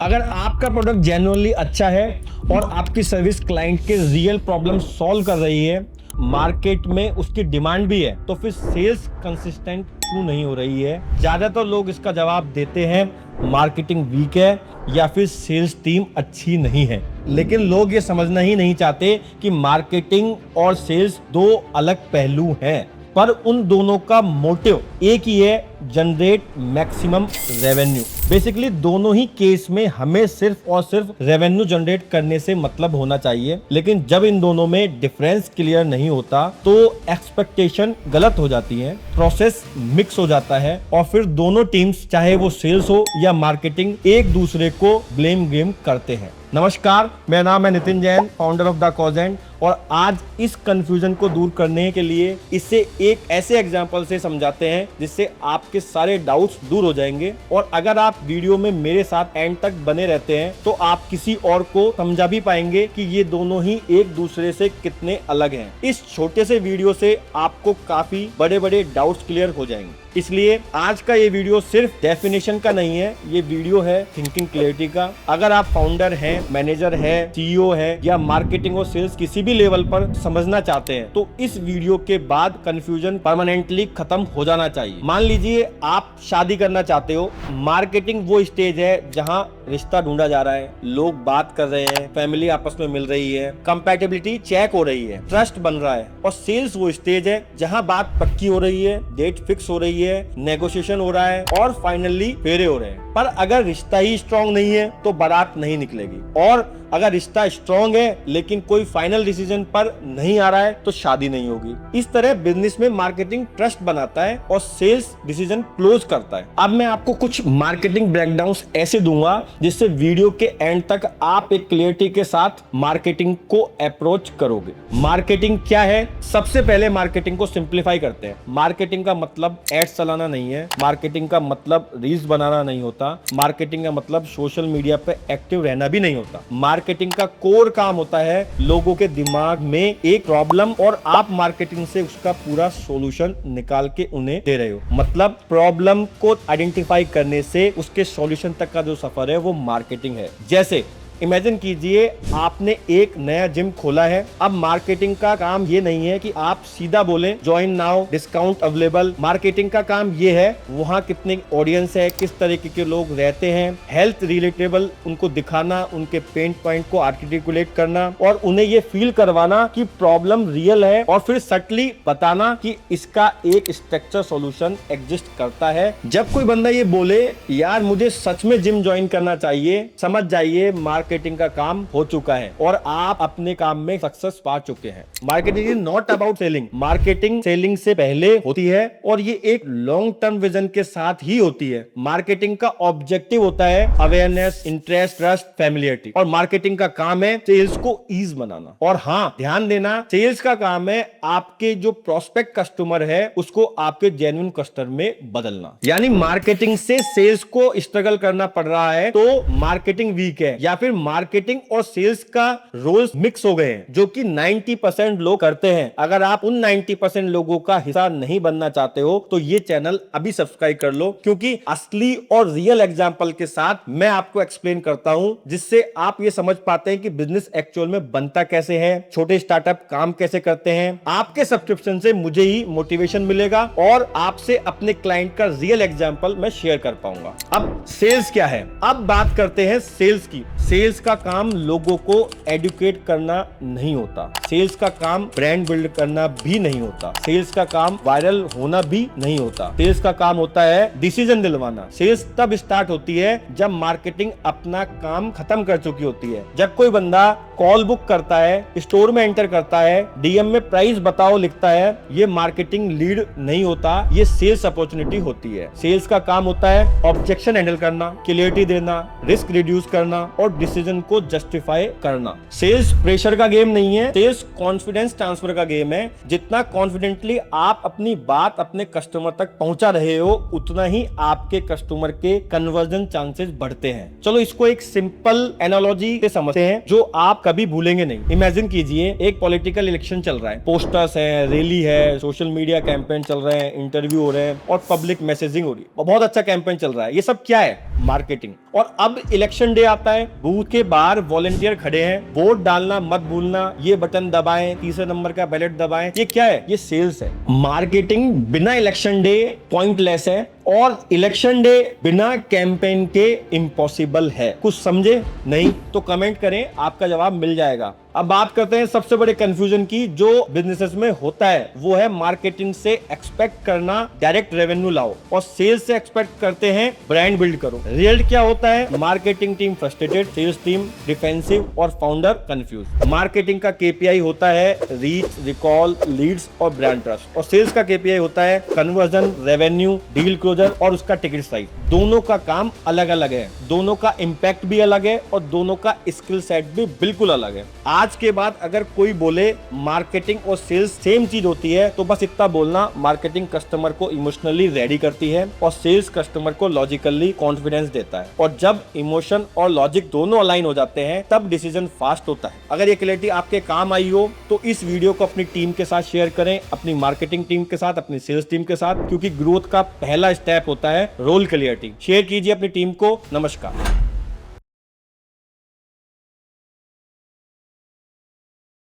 अगर आपका product genuinely अच्छा है और आपकी सर्विस क्लाइंट के रियल प्रॉब्लम सॉल्व कर रही है, मार्केट में उसकी डिमांड भी है, तो फिर सेल्स कंसिस्टेंट क्यों नहीं हो रही है? ज्यादातर लोग इसका जवाब देते हैं मार्केटिंग वीक है या फिर सेल्स टीम अच्छी नहीं है। लेकिन लोग ये समझना ही नहीं चाहते कि मार्केटिंग और सेल्स दो अलग पहलू हैं, पर उन दोनों का मोटिव एक ही है, जनरेट मैक्सिमम रेवेन्यू। बेसिकली दोनों ही केस में हमें सिर्फ और सिर्फ रेवेन्यू जनरेट करने से मतलब होना चाहिए। लेकिन जब इन दोनों में डिफरेंस क्लियर नहीं होता तो एक्सपेक्टेशन गलत हो जाती है, प्रोसेस मिक्स हो जाता है और फिर दोनों टीम्स, चाहे वो सेल्स हो या मार्केटिंग, एक दूसरे को ब्लेम गेम करते हैं। नमस्कार, मेरा नाम है Nitin Jain, founder of the Cogent, और आज इस कंफ्यूजन को दूर करने के लिए इसे एक ऐसे एग्जांपल से समझाते हैं जिससे आपके सारे डाउट्स दूर हो जाएंगे। और अगर आप वीडियो में मेरे साथ एंड तक बने रहते हैं तो आप किसी और को समझा भी पाएंगे कि ये दोनों ही एक दूसरे से कितने अलग हैं। इस छोटे से वीडियो से आपको काफी बड़े बड़े डाउट्स क्लियर हो जाएंगे। इसलिए आज का ये वीडियो सिर्फ डेफिनेशन का नहीं है, ये वीडियो है थिंकिंग क्लैरिटी का। अगर आप फाउंडर हैं, मैनेजर है, सीईओ है या मार्केटिंग और सेल्स किसी भी लेवल पर समझना चाहते हैं तो इस वीडियो के बाद कंफ्यूजन परमानेंटली खत्म हो जाना चाहिए। मान लीजिए आप शादी करना चाहते हो। मार्केटिंग वो स्टेज है जहां रिश्ता ढूंढा जा रहा है, लोग बात कर रहे हैं, फैमिली आपस में मिल रही है, कंपैटिबिलिटी चेक हो रही है, ट्रस्ट बन रहा है। और सेल्स वो स्टेज है जहां बात पक्की हो रही है, डेट फिक्स हो रही है, नेगोशिएशन हो रहा है और फाइनली फेरे हो रहे हैं। पर अगर रिश्ता ही स्ट्रांग नहीं है तो बारात नहीं निकलेगी, और अगर रिश्ता स्ट्रांग है लेकिन कोई फाइनल डिसीजन पर नहीं आ रहा है तो शादी नहीं होगी। इस तरह बिजनेस में मार्केटिंग ट्रस्ट बनाता है और सेल्स डिसीजन क्लोज करता है। अब मैं आपको कुछ मार्केटिंग ब्रेकडाउन्स ऐसे दूंगा जिससे वीडियो के एंड तक आप एक क्लियरिटी के साथ मार्केटिंग को अप्रोच करोगे। मार्केटिंग क्या है? सबसे पहले मार्केटिंग को सिंप्लीफाई करते हैं। मार्केटिंग का मतलब एड्स चलाना नहीं है, मार्केटिंग का मतलब रील्स बनाना नहीं होता, मार्केटिंग का मतलब सोशल मीडिया पे एक्टिव रहना भी नहीं होता। मार्केटिंग का कोर काम होता है लोगों के दिमाग में एक प्रॉब्लम और आप मार्केटिंग से उसका पूरा सॉल्यूशन निकाल के उन्हें दे रहे हो। मतलब प्रॉब्लम को आइडेंटिफाई करने से उसके सॉल्यूशन तक का जो सफर है वो मार्केटिंग है। जैसे इमेजिन कीजिए आपने एक नया जिम खोला है। अब मार्केटिंग का काम ये नहीं है कि आप सीधा बोलें join now, discount available. Marketing का काम ये है वहां कितनी ऑडियंस है, किस तरीके के लोग रहते हैं, हेल्थ रिलेटेबल उनको दिखाना, उनके पेन पॉइंट को आर्टिकुलेट करना और उन्हें ये फील करवाना कि प्रॉब्लम रियल है, और फिर सटली बताना कि इसका एक स्ट्रक्चर सॉल्यूशन एग्जिस्ट करता है। जब कोई बंदा ये बोले यार मुझे सच में जिम ज्वाइन करना चाहिए, समझ जाइए मार्केटिंग का काम हो चुका है और आप अपने काम में सक्सेस पा चुके हैं। Marketing is not about selling. Marketing selling से पहले होती है और ये एक लॉन्ग टर्म विजन के साथ ही होती है। मार्केटिंग का ऑब्जेक्टिव होता है अवेयरनेस, इंटरेस्ट, ट्रस्ट, फैमिलियरिटी, और मार्केटिंग का काम है सेल्स को ईज बनाना। और हाँ, ध्यान देना, सेल्स का काम है आपके जो प्रोस्पेक्ट कस्टमर है उसको आपके जेन्युइन कस्टमर में बदलना। यानी मार्केटिंग से सेल्स को स्ट्रगल करना पड़ रहा है तो मार्केटिंग वीक है, या फिर मार्केटिंग और सेल्स का रोल्स मिक्स हो गए हैं, जो कि 90% लोग करते हैं। अगर आप उन 90% लोगों का हिस्सा नहीं बनना चाहते हो तो ये चैनल अभी सब्सक्राइब कर लो, क्योंकि असली और रियल एग्जांपल के साथ मैं आपको एक्सप्लेन करता हूं जिससे आप ये समझ पाते हैं कि बिजनेस एक्चुअल में बनता कैसे है, छोटे स्टार्टअप काम कैसे करते हैं। आपके सब्सक्रिप्शन से मुझे ही मोटिवेशन मिलेगा और आपसे अपने क्लाइंट का रियल एग्जांपल मैं शेयर कर पाऊंगा। अब सेल्स क्या है? अब बात करते हैं सेल्स की। सेल्स का काम लोगों को एडुकेट करना नहीं होता, सेल्स का काम ब्रांड बिल्ड करना भी नहीं होता, सेल्स का काम वायरल होना भी नहीं होता। सेल्स का काम होता है डिसीजन दिलवाना। सेल्स तब स्टार्ट होती है जब मार्केटिंग अपना काम खत्म कर चुकी होती है। जब कोई बंदा कॉल बुक करता है, स्टोर में एंटर करता है, डीएम में प्राइस बताओ लिखता है, ये मार्केटिंग लीड नहीं होता, ये सेल्स अपॉर्चुनिटी होती है। सेल्स का काम होता है ऑब्जेक्शन हैंडल करना, क्लैरिटी देना, रिस्क रिड्यूस करना और डिसीजन को जस्टिफाई करना। सेल्स प्रेशर का गेम नहीं है, सेल्स कॉन्फिडेंस ट्रांसफर का गेम है। जितना कॉन्फिडेंटली आप अपनी बात अपने कस्टमर तक पहुंचा रहे हो उतना ही आपके कस्टमर के कन्वर्जन चांसेस बढ़ते हैं। चलो इसको एक सिंपल एनालॉजी से समझते हैं जो आप कभी भूलेंगे नहीं। इमेजिन कीजिए एक पॉलिटिकल इलेक्शन चल रहा है, पोस्टर्स है, रैली है, सोशल मीडिया कैंपेन चल रहे हैं, इंटरव्यू हो रहे हैं और पब्लिक मैसेजिंग हो रही है, बहुत अच्छा कैंपेन चल रहा है। ये सब क्या है? मार्केटिंग। और अब इलेक्शन डे आता है, बूथ के बाहर वॉलंटियर खड़े हैं, वोट डालना मत भूलना, ये बटन दबाएं, तीसरे नंबर का बैलेट दबाएं। ये क्या है? ये सेल्स है। मार्केटिंग बिना इलेक्शन डे पॉइंटलेस है और इलेक्शन डे बिना कैंपेन के इम्पॉसिबल है। कुछ समझे? नहीं तो कमेंट करें, आपका जवाब मिल जाएगा। अब बात करते हैं सबसे बड़े कंफ्यूजन की जो बिजनेसेस में होता है, वो है मार्केटिंग से एक्सपेक्ट करना डायरेक्ट रेवेन्यू लाओ और सेल्स से एक्सपेक्ट करते हैं ब्रांड बिल्ड करो। रिजल्ट क्या होता है? Marketing team frustrated, sales team defensive और फाउंडर कंफ्यूज। मार्केटिंग का केपीआई होता है रीच, रिकॉल, लीड्स और ब्रांड ट्रस्ट, और सेल्स का केपीआई होता है कन्वर्जन, रेवेन्यू, डील क्लोजर और उसका टिकट साइज। दोनों का काम अलग अलग है, दोनों का इंपैक्ट भी अलग है और दोनों का स्किल सेट भी बिल्कुल अलग है। आज के बाद अगर कोई बोले मार्केटिंग और सेल्स सेम चीज होती है तो बस इतना बोलना, मार्केटिंग कस्टमर को इमोशनली रेडी करती है और सेल्स कस्टमर को लॉजिकली कॉन्फिडेंस देता है। और जब इमोशन और लॉजिक दोनों अलाइन हो जाते हैं तब डिसीजन फास्ट होता है। अगर ये क्लैरिटी आपके काम आई हो तो इस वीडियो को अपनी टीम के साथ शेयर करें, अपनी मार्केटिंग टीम के साथ, अपनी सेल्स टीम के साथ, क्योंकि ग्रोथ का पहला स्टेप होता है रोल क्लियरिटी। शेयर कीजिए अपनी टीम को। नमस्कार।